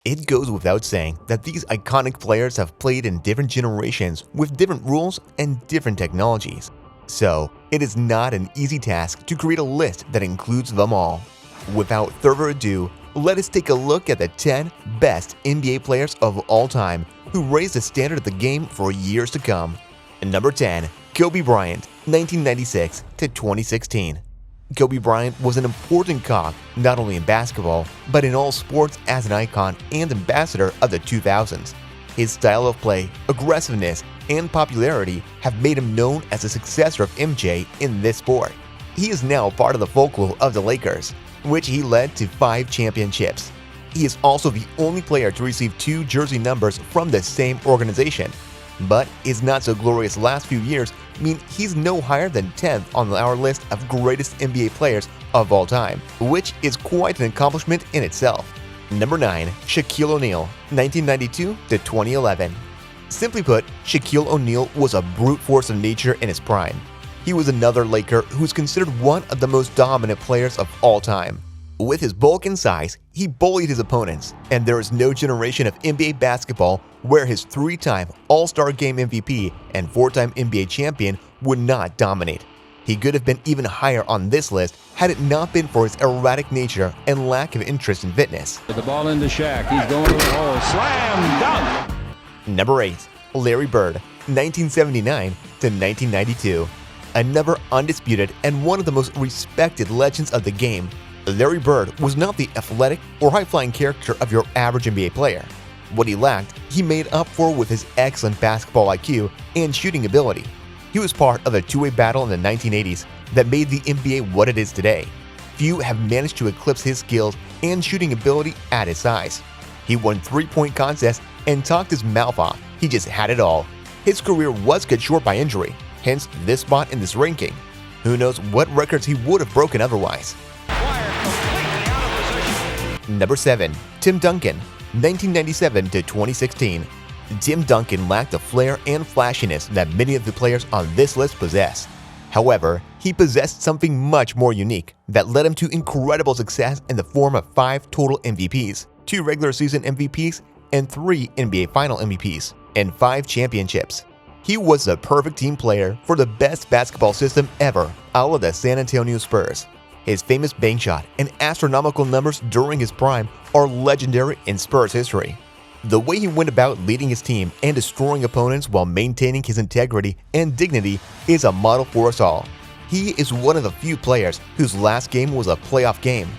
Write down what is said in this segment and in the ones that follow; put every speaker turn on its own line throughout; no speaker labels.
It goes without saying that these iconic players have played in different generations with different rules and different technologies. So, it is not an easy task to create a list that includes them all. Without further ado, let us take a look at the 10 best NBA players of all time who raised the standard of the game for years to come. Number 10. Kobe Bryant, 1996 to 2016. Kobe Bryant was an important cog not only in basketball, but in all sports as an icon and ambassador of the 2000s. His style of play, aggressiveness, and popularity have made him known as a successor of MJ in this sport. He is now part of the folklore of the Lakers, which he led to 5 championships. He is also the only player to receive 2 jersey numbers from the same organization. But his not-so-glorious last few years mean he's no higher than 10th on our list of greatest NBA players of all time, which is quite an accomplishment in itself. Number 9. Shaquille O'Neal, 1992 to 2011. Simply put, Shaquille O'Neal was a brute force of nature in his prime. He was another Laker who's considered one of the most dominant players of all time. With his bulk and size, he bullied his opponents, and there is no generation of NBA basketball where his 3-time All-Star Game MVP and 4-time NBA champion would not dominate. He could have been even higher on this list had it not been for his erratic nature and lack of interest in fitness.
The ball into Shaq. He's going to the hole. Slam dunk.
Number 8. Larry Bird, 1979 to 1992. Another undisputed and one of the most respected legends of the game. Larry Bird was not the athletic or high-flying character of your average NBA player. What he lacked, he made up for with his excellent basketball IQ and shooting ability. He was part of a two-way battle in the 1980s that made the NBA what it is today. Few have managed to eclipse his skills and shooting ability at his size. He won 3-point contests and talked his mouth off. He just had it all. His career was cut short by injury, hence this spot in this ranking. Who knows what records he would have broken otherwise. Number 7. Tim Duncan, 1997 to 2016. Tim Duncan lacked the flair and flashiness that many of the players on this list possess. However, he possessed something much more unique that led him to incredible success in the form of 5 total MVPs, 2 regular season MVPs, and 3 NBA Final MVPs, and 5 championships. He was the perfect team player for the best basketball system ever, a la the San Antonio Spurs. His famous bank shot and astronomical numbers during his prime are legendary in Spurs history. The way he went about leading his team and destroying opponents while maintaining his integrity and dignity is a model for us all. He is one of the few players whose last game was a playoff game.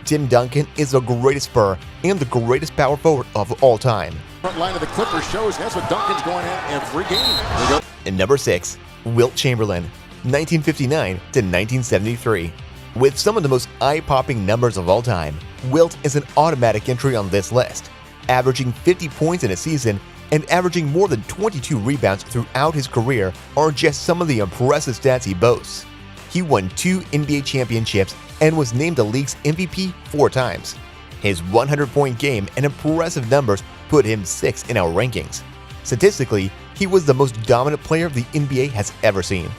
Tim Duncan is the greatest Spur and the greatest power forward of all time.
Front line of the Clippers shows that's what Duncan's going at every game.
And number 6. Wilt Chamberlain, 1959 to 1973. With some of the most eye-popping numbers of all time, Wilt is an automatic entry on this list, averaging 50 points in a season and averaging more than 22 rebounds throughout his career are just some of the impressive stats he boasts. He won 2 NBA championships and was named the league's MVP 4 times. His 100-point game and impressive numbers put him 6th in our rankings. Statistically, he was the most dominant player the NBA has ever seen.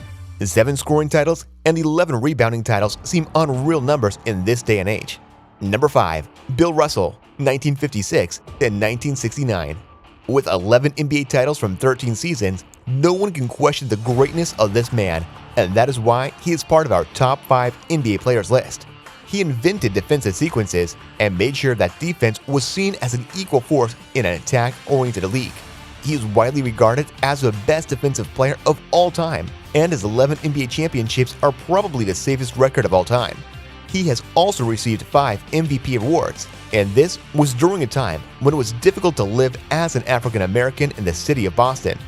7 scoring titles and 11 rebounding titles seem unreal numbers in this day and age. Number 5. Bill Russell, 1956 to 1969. With 11 NBA titles from 13 seasons, no one can question the greatness of this man, and that is why he is part of our top 5 NBA players list. He invented defensive sequences and made sure that defense was seen as an equal force in an attack-oriented league. He is widely regarded as the best defensive player of all time, and his 11 NBA championships are probably the safest record of all time. He has also received 5 MVP awards, and this was during a time when it was difficult to live as an African American in the city of Boston.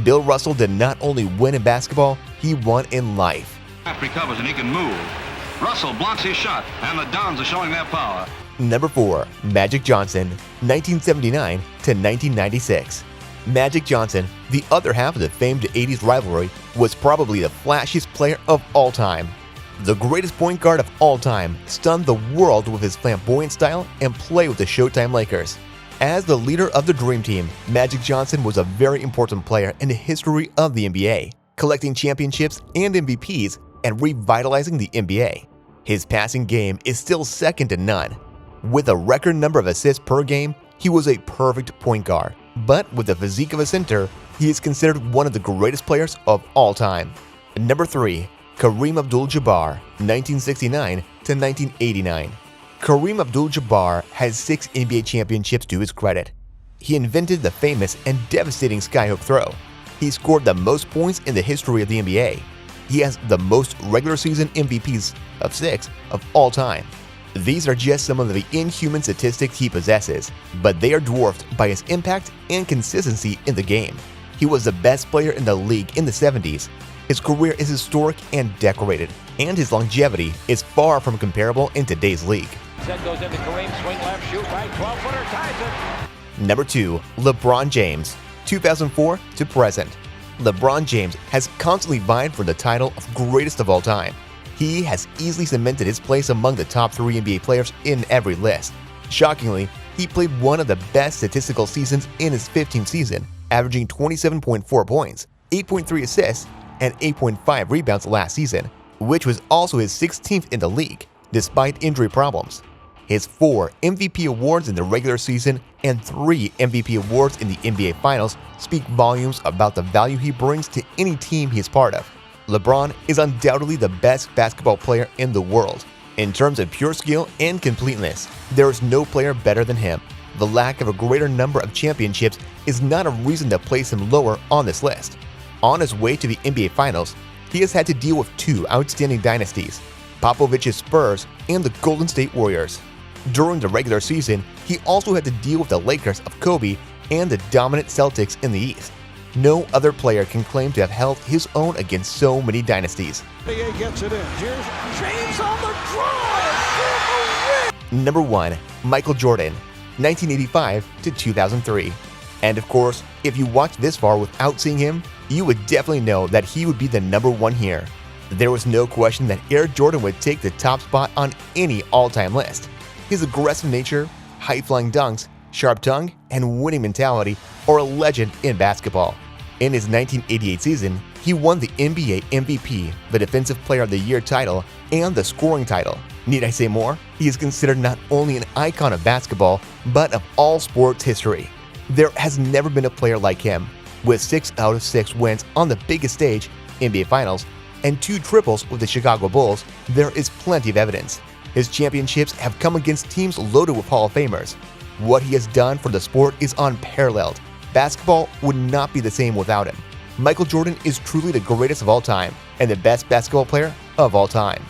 Bill Russell did not only win in basketball, he won in life.
Recovers and he can move. Russell blocks his shot, and the Dons are showing their power.
Number 4. Magic Johnson, 1979 to 1996. Magic Johnson, the other half of the famed 80s rivalry, was probably the flashiest player of all time. The greatest point guard of all time stunned the world with his flamboyant style and play with the Showtime Lakers. As the leader of the Dream Team, Magic Johnson was a very important player in the history of the NBA, collecting championships and MVPs and revitalizing the NBA. His passing game is still second to none. With a record number of assists per game He was a perfect point guard, but with the physique of a center, he is considered one of the greatest players of all time. Number 3. Kareem AbdulJabbar, 1969 to 1989. Kareem AbdulJabbar has 6 NBA championships to his credit. He invented the famous and devastating skyhook throw. He scored the most points in the history of the NBA. He has the most regular season MVPs of 6 of all time. These are just some of the inhuman statistics he possesses, but they are dwarfed by his impact and consistency in the game. He was the best player in the league in the 70s. His career is historic and decorated, and his longevity is far from comparable in today's league.
Set goes into Kareem, swing left, shoot right, 12-footer, ties it.
Number 2. LeBron James, 2004 to present. LeBron James has constantly vied for the title of greatest of all time. He has easily cemented his place among the top 3 NBA players in every list. Shockingly, he played one of the best statistical seasons in his 15th season, averaging 27.4 points, 8.3 assists, and 8.5 rebounds last season, which was also his 16th in the league, despite injury problems. His 4 MVP awards in the regular season and 3 MVP awards in the NBA Finals speak volumes about the value he brings to any team he is part of. LeBron is undoubtedly the best basketball player in the world. In terms of pure skill and completeness, there is no player better than him. The lack of a greater number of championships is not a reason to place him lower on this list. On his way to the NBA Finals, he has had to deal with 2 outstanding dynasties, Popovich's Spurs and the Golden State Warriors. During the regular season, he also had to deal with the Lakers of Kobe and the dominant Celtics in the East. No other player can claim to have held his own against so many dynasties.
NBA gets it in. Here's James on the drive.
Number 1. Michael Jordan, 1985 to 2003. And of course, if you watched this far without seeing him, you would definitely know that he would be the number 1 here. There was no question that Air Jordan would take the top spot on any all-time list. His aggressive nature, high-flying dunks, sharp tongue, and winning mentality are a legend in basketball. In his 1988 season, he won the NBA MVP, the Defensive Player of the Year title, and the scoring title. Need I say more? He is considered not only an icon of basketball, but of all sports history. There has never been a player like him. With 6 out of 6 wins on the biggest stage, NBA Finals, and 2 triples with the Chicago Bulls, there is plenty of evidence. His championships have come against teams loaded with Hall of Famers. What he has done for the sport is unparalleled. Basketball would not be the same without him. Michael Jordan is truly the greatest of all time and the best basketball player of all time.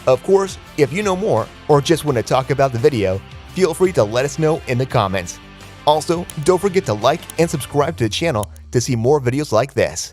Of course, if you know more or just want to talk about the video, feel free to let us know in the comments. Also, don't forget to like and subscribe to the channel to see more videos like this.